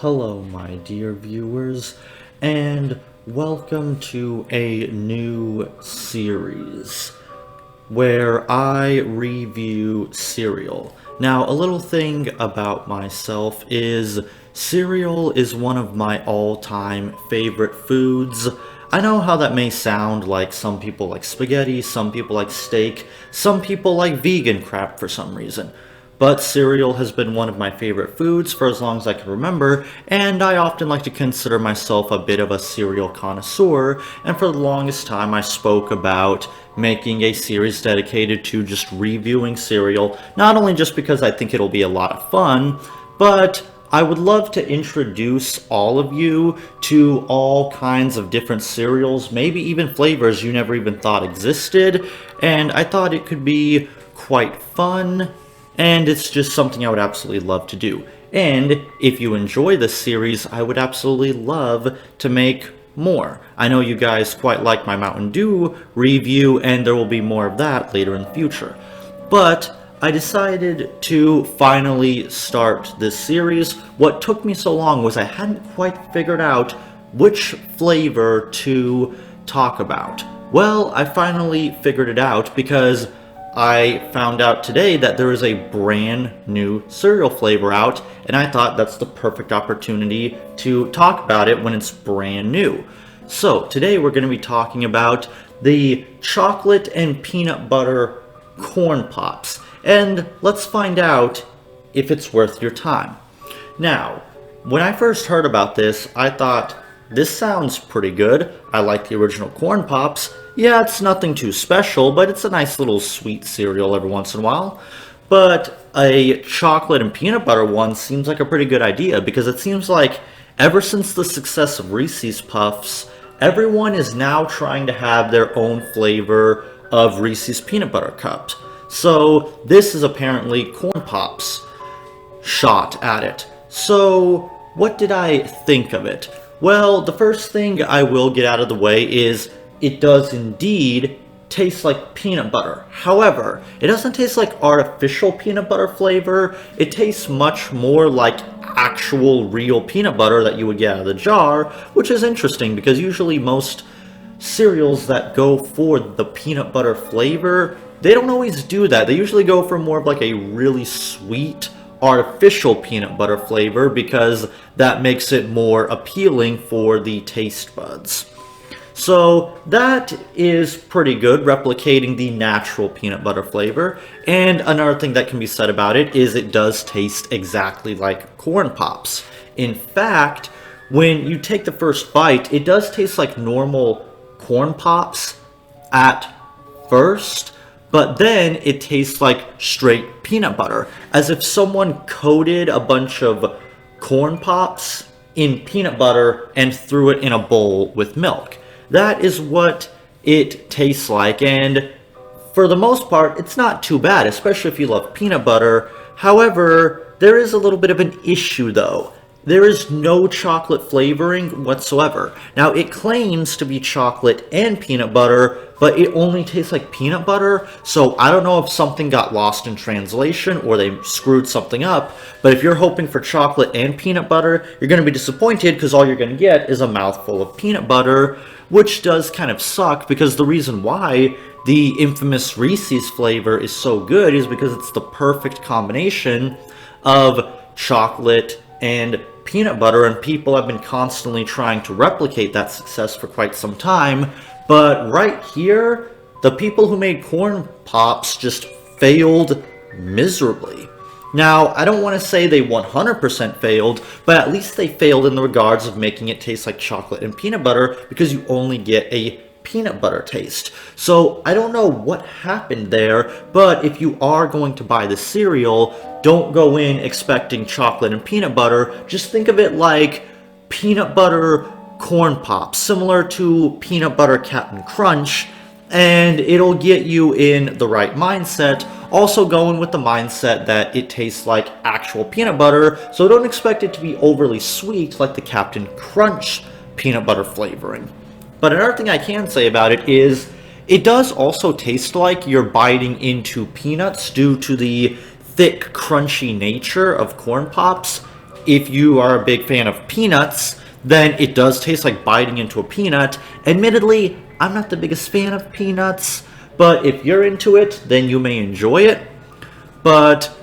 Hello, my dear viewers, and welcome to a new series where I review cereal. Now, a little thing about myself is cereal is one of my all-time favorite foods. I know how that may sound, like some people like spaghetti, some people like steak, some people like vegan crap for some reason. But cereal has been one of my favorite foods for as long as I can remember, and I often like to consider myself a bit of a cereal connoisseur, and for the longest time I spoke about making a series dedicated to just reviewing cereal, not only just because I think it'll be a lot of fun, but I would love to introduce all of you to all kinds of different cereals, maybe even flavors you never even thought existed, and I thought it could be quite fun. And it's just something I would absolutely love to do. And if you enjoy this series, I would absolutely love to make more. I know you guys quite like my Mountain Dew review, and there will be more of that later in the future. But I decided to finally start this series. What took me so long was I hadn't quite figured out which flavor to talk about. Well, I finally figured it out because I found out today that there is a brand new cereal flavor out, and I thought that's the perfect opportunity to talk about it when it's brand new. So today we're going to be talking about the chocolate and peanut butter corn pops, and let's find out if it's worth your time. Now, when I first heard about this, I thought, this sounds pretty good. I like the original corn pops. Yeah, it's nothing too special, but it's a nice little sweet cereal every once in a while. But a chocolate and peanut butter one seems like a pretty good idea, because it seems like ever since the success of Reese's Puffs, everyone is now trying to have their own flavor of Reese's Peanut Butter Cups. So this is apparently Corn Pops' shot at it. So what did I think of it? Well, the first thing I will get out of the way is it does indeed taste like peanut butter. However, it doesn't taste like artificial peanut butter flavor. It tastes much more like actual real peanut butter that you would get out of the jar, which is interesting because usually most cereals that go for the peanut butter flavor, they don't always do that. They usually go for more of like a really sweet artificial peanut butter flavor because that makes it more appealing for the taste buds. So that is pretty good, replicating the natural peanut butter flavor. And another thing that can be said about it is it does taste exactly like corn pops. In fact, when you take the first bite, it does taste like normal corn pops at first, but then it tastes like straight peanut butter, as if someone coated a bunch of corn pops in peanut butter and threw it in a bowl with milk. That is what it tastes like, and for the most part, it's not too bad, especially if you love peanut butter. However, there is a little bit of an issue though. There is no chocolate flavoring whatsoever. Now, it claims to be chocolate and peanut butter, but it only tastes like peanut butter, so I don't know if something got lost in translation or they screwed something up, but if you're hoping for chocolate and peanut butter, you're going to be disappointed because all you're going to get is a mouthful of peanut butter, which does kind of suck because the reason why the infamous Reese's flavor is so good is because it's the perfect combination of chocolate and peanut butter, and people have been constantly trying to replicate that success for quite some time. But right here, the people who made corn pops just failed miserably. Now, I don't want to say they 100% failed, but at least they failed in the regards of making it taste like chocolate and peanut butter because you only get a peanut butter taste. So I don't know what happened there, but if you are going to buy the cereal, don't go in expecting chocolate and peanut butter. Just think of it like peanut butter corn pops, similar to peanut butter Captain Crunch, and it'll get you in the right mindset. Also go in with the mindset that it tastes like actual peanut butter, so don't expect it to be overly sweet like the Captain Crunch peanut butter flavoring. But another thing I can say about it is it does also taste like you're biting into peanuts due to the thick, crunchy nature of corn pops. if you are a big fan of peanuts, then it does taste like biting into a peanut. Admittedly, I'm not the biggest fan of peanuts, but if you're into it, then you may enjoy it. But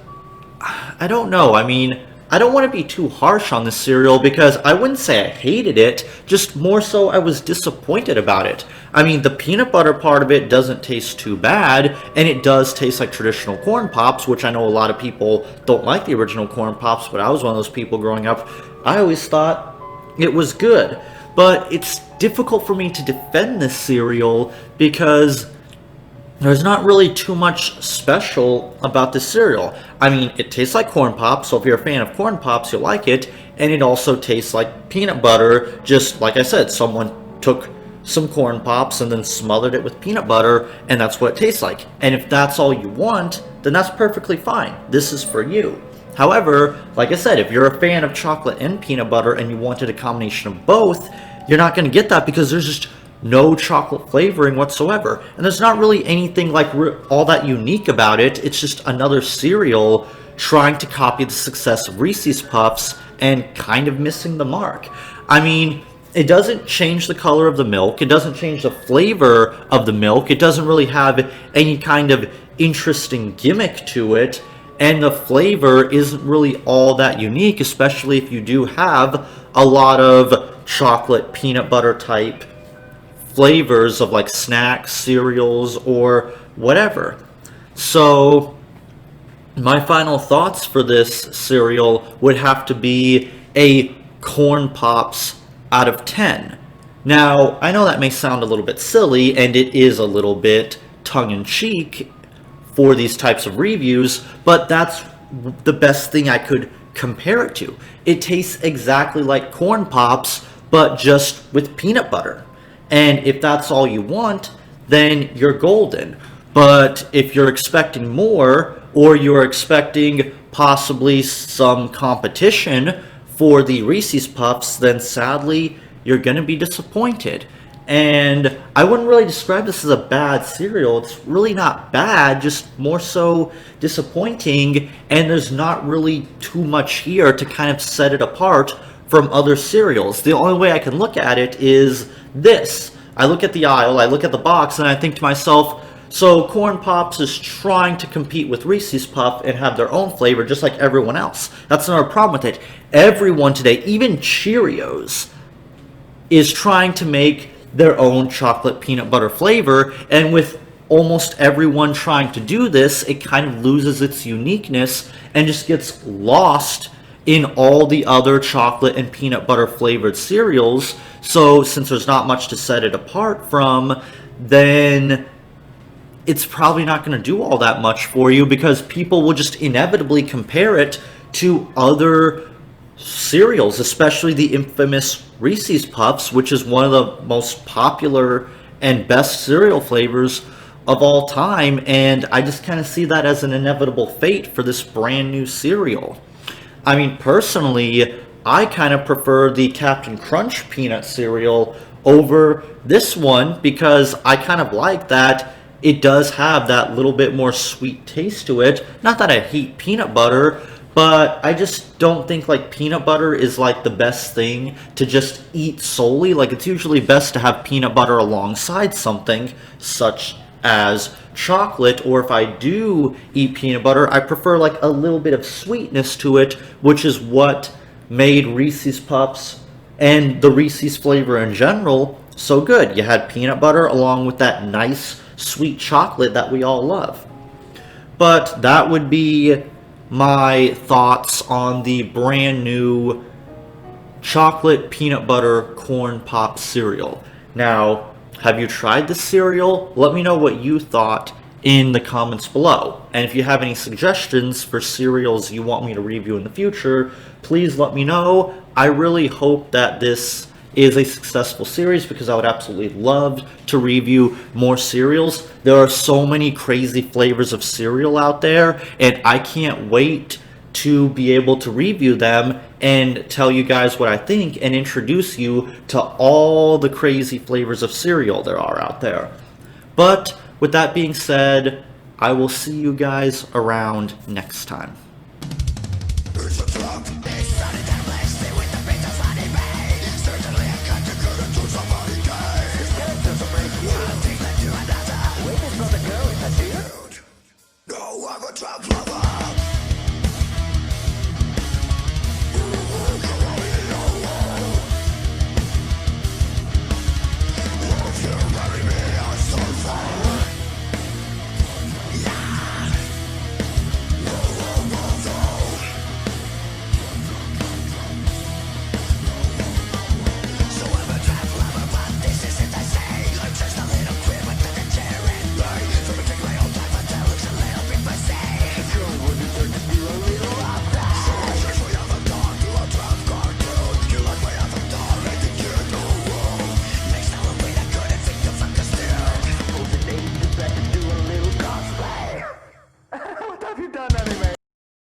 I don't know. I mean, I don't want to be too harsh on this cereal because I wouldn't say I hated it, just more so I was disappointed about it. I mean, the peanut butter part of it doesn't taste too bad, and it does taste like traditional corn pops, which I know a lot of people don't like the original corn pops, but I was one of those people growing up. I always thought it was good. But it's difficult for me to defend this cereal because there's not really too much special about this cereal. I mean, it tastes like corn pops, so if you're a fan of corn pops, you'll like it. And it also tastes like peanut butter, just like I said, someone took some corn pops and then smothered it with peanut butter, and that's what it tastes like. And if that's all you want, then that's perfectly fine. This is for you. However, like I said, if you're a fan of chocolate and peanut butter and you wanted a combination of both, you're not going to get that because there's just no chocolate flavoring whatsoever. And there's not really anything like all that unique about it. It's just another cereal trying to copy the success of Reese's Puffs and kind of missing the mark. I mean, it doesn't change the color of the milk. It doesn't change the flavor of the milk. It doesn't really have any kind of interesting gimmick to it. And the flavor isn't really all that unique, especially if you do have a lot of chocolate peanut butter type flavors of like snacks, cereals, or whatever. So my final thoughts for this cereal would have to be a corn pops out of 10. Now, I know that may sound a little bit silly, and it is a little bit tongue-in-cheek for these types of reviews, but that's the best thing I could compare it to. It tastes exactly like corn pops, but just with peanut butter. And if that's all you want, then you're golden. But if you're expecting more, or you're expecting possibly some competition for the Reese's Puffs, then sadly, you're going to be disappointed. And I wouldn't really describe this as a bad cereal. It's really not bad, just more so disappointing, and there's not really too much here to kind of set it apart from other cereals. The only way I can look at it is this. I look at the aisle, I look at the box, and I think to myself, so Corn Pops is trying to compete with Reese's Puff and have their own flavor just like everyone else. That's another problem with it. Everyone today, even Cheerios, is trying to make their own chocolate peanut butter flavor, and with almost everyone trying to do this, it kind of loses its uniqueness and just gets lost in all the other chocolate and peanut butter flavored cereals. So since there's not much to set it apart from, then it's probably not going to do all that much for you because people will just inevitably compare it to other cereals, especially the infamous Reese's Puffs, which is one of the most popular and best cereal flavors of all time, and I just kind of see that as an inevitable fate for this brand new cereal. I mean, personally, I kind of prefer the Captain Crunch peanut cereal over this one because I kind of like that it does have that little bit more sweet taste to it. Not that I hate peanut butter, but I just don't think like peanut butter is like the best thing to just eat solely. Like it's usually best to have peanut butter alongside something such as chocolate, or if I do eat peanut butter, I prefer like a little bit of sweetness to it, which is what made Reese's Puffs and the Reese's flavor in general so good. You had peanut butter along with that nice sweet chocolate that we all love. But that would be my thoughts on the brand new chocolate peanut butter corn pop cereal. Now, have you tried this cereal? Let me know what you thought in the comments below. And if you have any suggestions for cereals you want me to review in the future, please let me know. I really hope that this is a successful series because I would absolutely love to review more cereals. There are so many crazy flavors of cereal out there, and I can't wait to be able to review them and tell you guys what I think and introduce you to all the crazy flavors of cereal there are out there. But with that being said, I will see you guys around next time.